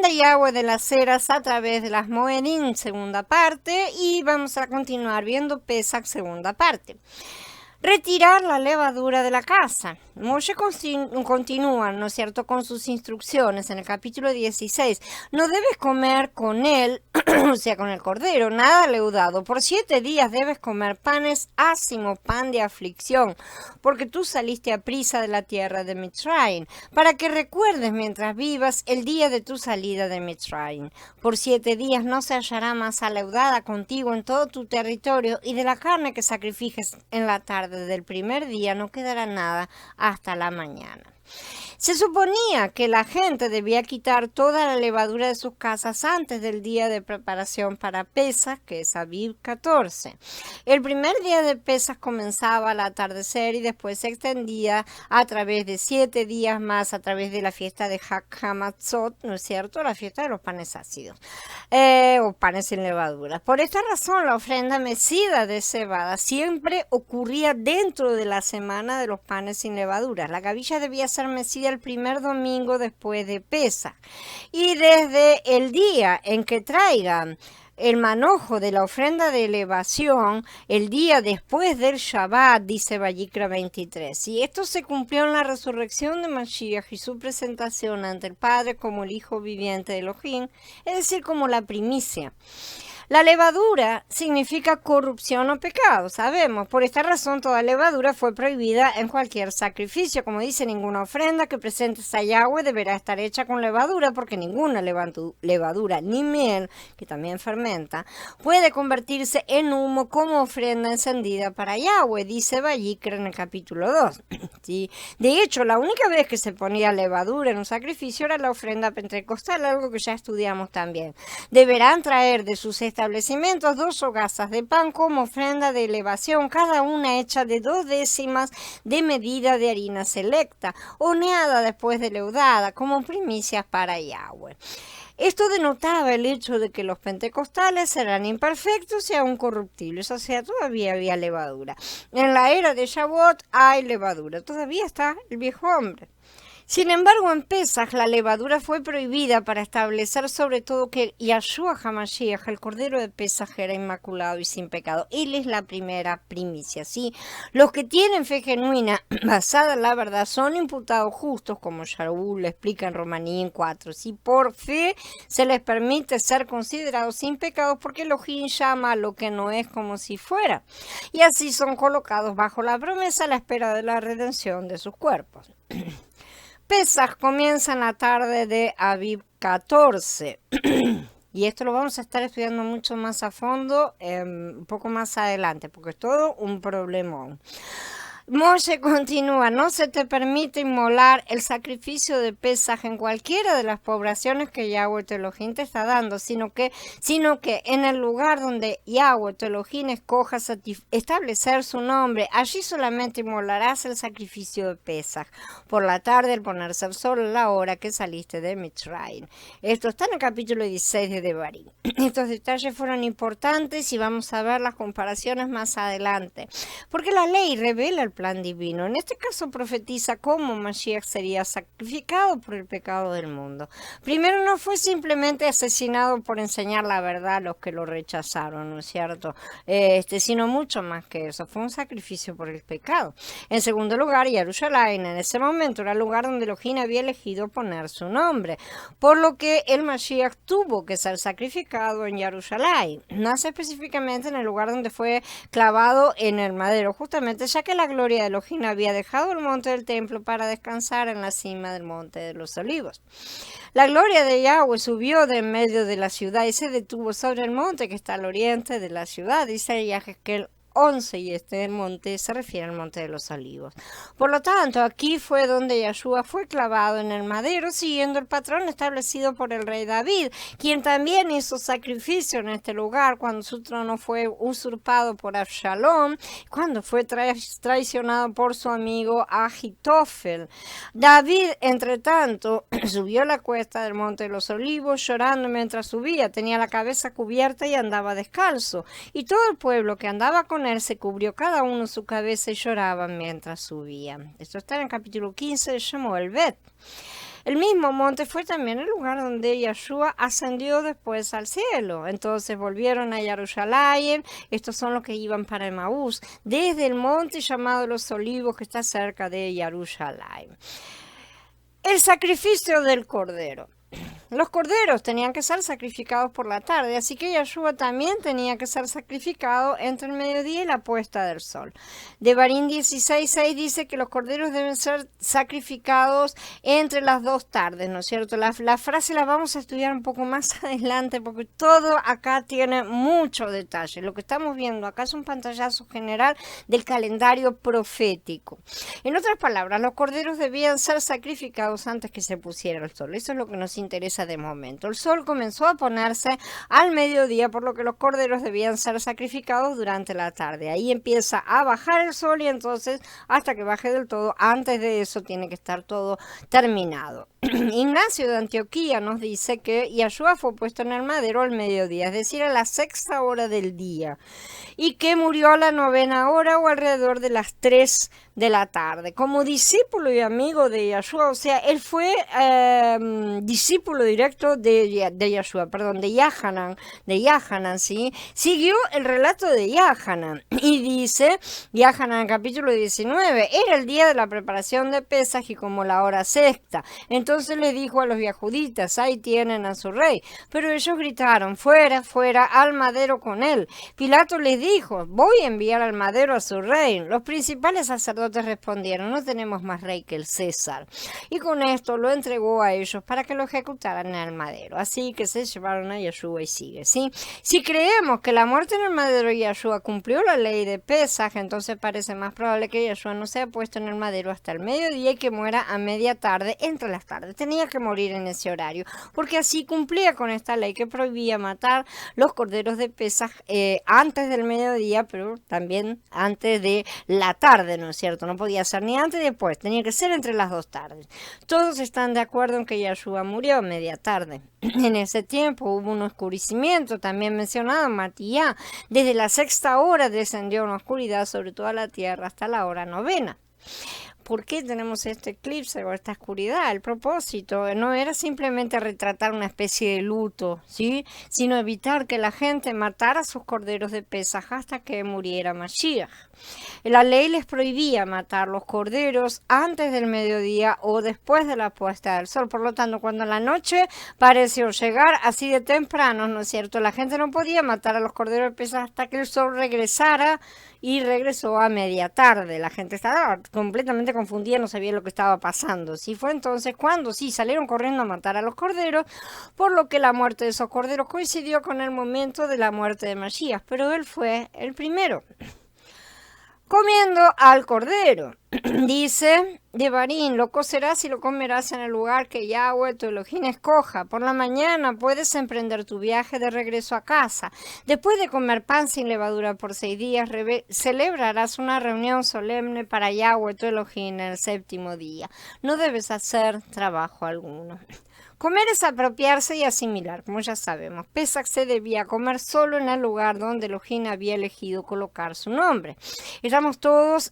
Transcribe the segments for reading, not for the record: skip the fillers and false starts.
manda Yahweh de las ceras a través de las Moedim, segunda parte, y vamos a continuar viendo Pesach, segunda parte. Retirar la levadura de la casa. Moshe continúa, ¿no es cierto?, con sus instrucciones en el capítulo 16. No debes comer con él, o sea, con el cordero, nada leudado. Por 7 días debes comer panes ácimos, pan de aflicción, porque tú saliste a prisa de la tierra de Mitzrayim, para que recuerdes mientras vivas el día de tu salida de Mitzrayim. Por 7 días no se hallará masa leudada contigo en todo tu territorio, y de la carne que sacrifiques en la tarde del primer día no quedará nada hasta la mañana. Se suponía que la gente debía quitar toda la levadura de sus casas antes del día de preparación para Pesach, que es Aviv 14. El primer día de Pesach comenzaba al atardecer y después se extendía a través de 7 días más, a través de la fiesta de Hamatzot, ¿no es cierto?, la fiesta de los panes ácidos, o panes sin levadura. Por esta razón, la ofrenda mecida de cebada siempre ocurría dentro de la semana de los panes sin levadura. La gavilla debía ser mecida el primer domingo después de Pesach, y desde el día en que traigan el manojo de la ofrenda de elevación, el día después del Shabbat, dice Vayikra 23. Y esto se cumplió en la resurrección de Mashiach y su presentación ante el Padre como el Hijo viviente de Elohim, es decir, como la primicia. La levadura significa corrupción o pecado, sabemos. Por esta razón, toda levadura fue prohibida en cualquier sacrificio. Como dice, ninguna ofrenda que presentes a Yahweh deberá estar hecha con levadura, porque ninguna levadura ni miel, que también fermenta, puede convertirse en humo como ofrenda encendida para Yahweh, dice Vayikra en el capítulo 2. ¿Sí? De hecho, la única vez que se ponía levadura en un sacrificio era la ofrenda pentecostal, algo que ya estudiamos también. Deberán traer de sus establecimientos 2 hogazas de pan como ofrenda de elevación, cada una hecha de 2 décimas de medida de harina selecta, horneada después de leudada, como primicias para Yahweh. Esto denotaba el hecho de que los pentecostales eran imperfectos y aún corruptibles, o sea, todavía había levadura. En la era de Shavuot hay levadura, todavía está el viejo hombre. Sin embargo, en Pesach la levadura fue prohibida para establecer sobre todo que Yahshua HaMashiach, el cordero de Pesach, era inmaculado y sin pecado. Él es la primera primicia, ¿sí? Los que tienen fe genuina basada en la verdad son imputados justos, como Shaul explica en Romanín 4. ¿Sí? Por fe se les permite ser considerados sin pecado porque Elohim llama a lo que no es como si fuera. Y así son colocados bajo la promesa a la espera de la redención de sus cuerpos. Pesach comienza en la tarde de Aviv 14. Y esto lo vamos a estar estudiando mucho más a fondo, un poco más adelante, porque es todo un problemón. Moshe continúa, no se te permite inmolar el sacrificio de Pesaj en cualquiera de las poblaciones que Yahweh tu Elohim te está dando, sino que en el lugar donde Yahweh tu Elohim escoja establecer su nombre, allí solamente inmolarás el sacrificio de Pesaj, por la tarde al ponerse el sol a la hora que saliste de Mitzrayim. Esto está en el capítulo 16 de Devarim. Estos detalles fueron importantes y vamos a ver las comparaciones más adelante, porque la ley revela el plan divino. En este caso profetiza cómo Mashiach sería sacrificado por el pecado del mundo. Primero, no fue simplemente asesinado por enseñar la verdad a los que lo rechazaron, ¿no es cierto? Sino mucho más que eso. Fue un sacrificio por el pecado. En segundo lugar, Jerusalén en ese momento era el lugar donde Elohim había elegido poner su nombre, por lo que el Mashiach tuvo que ser sacrificado en Jerusalén, más específicamente en el lugar donde fue clavado en el madero, justamente ya que la gloria de Elohim había dejado el monte del templo para descansar en la cima del monte de los olivos. La gloria de Yahweh subió de en medio de la ciudad y se detuvo sobre el monte que está al oriente de la ciudad, dice Yahezkel 11, y este monte se refiere al monte de los olivos. Por lo tanto, aquí fue donde Yahshua fue clavado en el madero, siguiendo el patrón establecido por el rey David, quien también hizo sacrificio en este lugar cuando su trono fue usurpado por Absalom, cuando fue traicionado por su amigo Ahitofel. David, entre tanto, subió la cuesta del monte de los olivos llorando mientras subía, tenía la cabeza cubierta y andaba descalzo, y todo el pueblo que andaba con él se cubrió cada uno su cabeza y lloraban mientras subían. Esto está en el capítulo 15 de Shemuel Bet. El mismo monte fue también el lugar donde Yeshua ascendió después al cielo. Entonces volvieron a Jerusalén. Estos son los que iban para Emaús, desde el monte llamado Los Olivos, que está cerca de Jerusalén. El sacrificio del cordero. Los corderos tenían que ser sacrificados por la tarde, así que Yeshua también tenía que ser sacrificado entre el mediodía y la puesta del sol. Devarim 16:6 dice que los corderos deben ser sacrificados entre las 2 tardes, ¿no es cierto? La frase la vamos a estudiar un poco más adelante porque todo acá tiene mucho detalle. Lo que estamos viendo acá es un pantallazo general del calendario profético. En otras palabras, los corderos debían ser sacrificados antes que se pusiera el sol. Eso es lo que nos interesa de momento. El sol comenzó a ponerse al mediodía, por lo que los corderos debían ser sacrificados durante la tarde. Ahí empieza a bajar el sol y entonces hasta que baje del todo, antes de eso tiene que estar todo terminado. Ignacio de Antioquía nos dice que Yeshua fue puesto en el madero al mediodía, es decir, a la 6ª hora del día, y que murió a la 9ª hora o alrededor de las 3 de la tarde. Como discípulo y amigo de Yeshua, o sea, él fue discípulo directo de Yeshua, perdón, de Yahanan, ¿sí? Siguió el relato de Yahanan y dice, Yahanan capítulo 19, era el día de la preparación de Pesaj y como la hora sexta. Entonces le dijo a los yahuditas, ahí tienen a su rey. Pero ellos gritaron, fuera, fuera, al madero con él. Pilato les dijo, voy a enviar al madero a su rey. Los principales sacerdotes respondieron, no tenemos más rey que el César. Y con esto lo entregó a ellos para que lo ejecutaran en el madero. Así que se llevaron a Yeshua y sigue, ¿sí? Si creemos que la muerte en el madero de Yeshua cumplió la ley de Pesaj, entonces parece más probable que Yeshua no sea puesto en el madero hasta el mediodía y que muera a media tarde, entre las tardes. Tenía que morir en ese horario, porque así cumplía con esta ley que prohibía matar los corderos de Pesaj antes del mediodía, pero también antes de la tarde, ¿no es cierto? No podía ser ni antes ni después, tenía que ser entre las 2 tardes. Todos están de acuerdo en que Yeshua murió a media tarde. En ese tiempo hubo un oscurecimiento, también mencionado en Matías. Desde la 6ª hora descendió una oscuridad sobre toda la tierra hasta la hora 9ª. ¿Por qué tenemos este eclipse o esta oscuridad? El propósito no era simplemente retratar una especie de luto, ¿sí? Sino evitar que la gente matara a sus corderos de Pesaj hasta que muriera Mashiach. La ley les prohibía matar los corderos antes del mediodía o después de la puesta del sol. Por lo tanto, cuando la noche pareció llegar así de temprano, ¿no es cierto? La gente no podía matar a los corderos de Pesaj hasta que el sol regresara, y regresó a media tarde. La gente estaba completamente confundida, no sabía lo que estaba pasando. Sí, fue entonces cuando sí salieron corriendo a matar a los corderos, por lo que la muerte de esos corderos coincidió con el momento de la muerte de Mashiach, pero él fue el primero. Comiendo al cordero, dice Devarim, lo cocerás y lo comerás en el lugar que Yahweh tu Elohim escoja. Por la mañana puedes emprender tu viaje de regreso a casa. Después de comer pan sin levadura por 6 días, celebrarás una reunión solemne para Yahweh tu Elohim en el 7º día. No debes hacer trabajo alguno. Comer es apropiarse y asimilar, como ya sabemos. Pesaj se debía comer solo en el lugar donde Elohim había elegido colocar su nombre. Estamos todos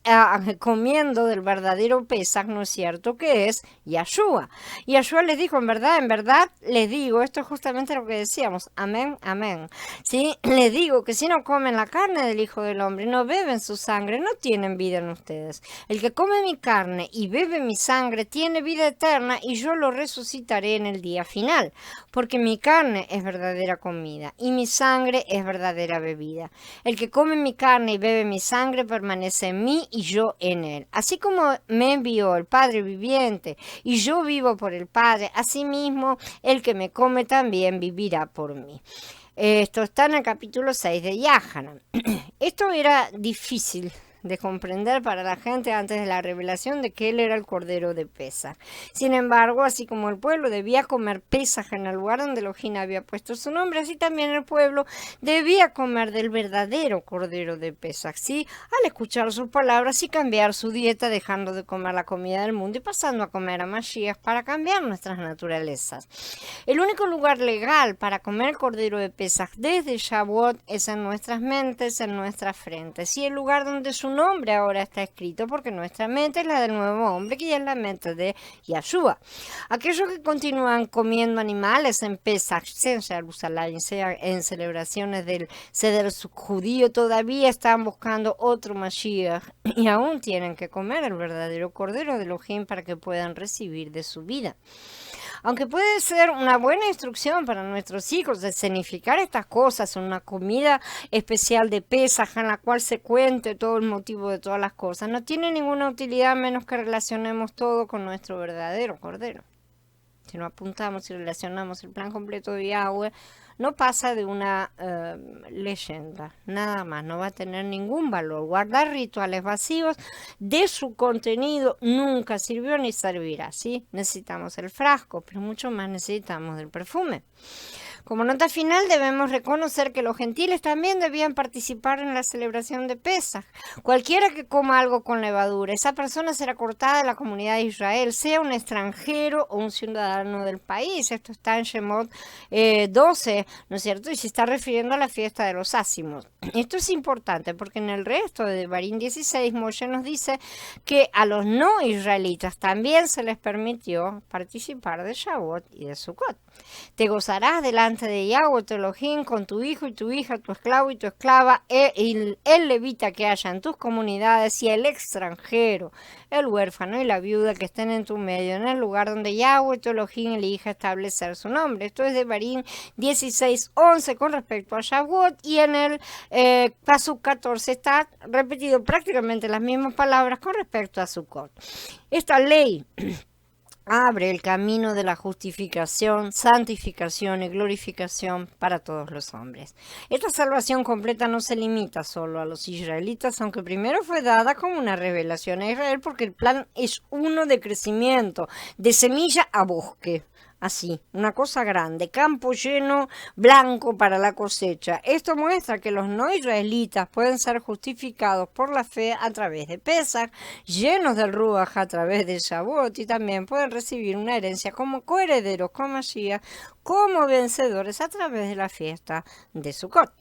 comiendo del verdadero Pesaj, ¿no es cierto? Que es Yeshua. Yeshua les dijo, en verdad les digo, esto es justamente lo que decíamos, amén, amén. ¿Sí? Les digo que si no comen la carne del Hijo del Hombre, no beben su sangre, no tienen vida en ustedes. El que come mi carne y bebe mi sangre tiene vida eterna y yo lo resucitaré en el día final, porque mi carne es verdadera comida y mi sangre es verdadera bebida. El que come mi carne y bebe mi sangre permanece en mí y yo en él. Así como me envió el Padre viviente y yo vivo por el Padre, asimismo el que me come también vivirá por mí. Esto está en el capítulo 6 de Yahanan. Esto era difícil de comprender para la gente antes de la revelación de que él era el cordero de Pesaj. Sin embargo, así como el pueblo debía comer Pesaj en el lugar donde Elohim había puesto su nombre, así también el pueblo debía comer del verdadero cordero de Pesaj, ¿sí? Al escuchar sus palabras y cambiar su dieta, dejando de comer la comida del mundo y pasando a comer a Mashiach para cambiar nuestras naturalezas. El único lugar legal para comer el cordero de Pesaj desde Shavuot es en nuestras mentes, en nuestras frentes, y el lugar donde su su nombre ahora está escrito porque nuestra mente es la del nuevo hombre, que ya es la mente de Yahshua. Aquellos que continúan comiendo animales en Pesach, sea en Jerusalén, sea en celebraciones del Seder judío, todavía están buscando otro Mashiach y aún tienen que comer el verdadero Cordero de Elohim para que puedan recibir de su vida. Aunque puede ser una buena instrucción para nuestros hijos de escenificar estas cosas en una comida especial de Pesaj en la cual se cuente todo el motivo de todas las cosas, no tiene ninguna utilidad a menos que relacionemos todo con nuestro verdadero Cordero. Si no apuntamos y relacionamos el plan completo de Yahweh, no pasa de una leyenda, nada más, no va a tener ningún valor. Guardar rituales vacíos de su contenido nunca sirvió ni servirá, ¿sí? Necesitamos el frasco, pero mucho más necesitamos del perfume. Como nota final, debemos reconocer que los gentiles también debían participar en la celebración de Pesaj. Cualquiera que coma algo con levadura, esa persona será cortada de la comunidad de Israel, sea un extranjero o un ciudadano del país. Esto está en Shemot 12, ¿no es cierto? Y se está refiriendo a la fiesta de los ácimos. Esto es importante porque en el resto de Devarim 16, Moshe nos dice que a los no israelitas también se les permitió participar de Shavuot y de Sukkot. Te gozarás delante de Yahweh tu Elohim con tu hijo y tu hija, tu esclavo y tu esclava, el levita que haya en tus comunidades y el extranjero, el huérfano y la viuda que estén en tu medio, en el lugar donde Yahweh tu Elohim elija establecer su nombre. Esto es de Devarim 16:11 con respecto a Shavuot, y en el Pasuk 14 está repetido prácticamente las mismas palabras con respecto a Sukkot. Esta ley abre el camino de la justificación, santificación y glorificación para todos los hombres. Esta salvación completa no se limita solo a los israelitas, aunque primero fue dada como una revelación a Israel, porque el plan es uno de crecimiento, de semilla a bosque. Así, una cosa grande, campo lleno, blanco para la cosecha. Esto muestra que los no israelitas pueden ser justificados por la fe a través de Pesach, llenos del Ruach a través de Shavuot, y también pueden recibir una herencia como coherederos con Mashiach, como vencedores a través de la fiesta de Sukkot.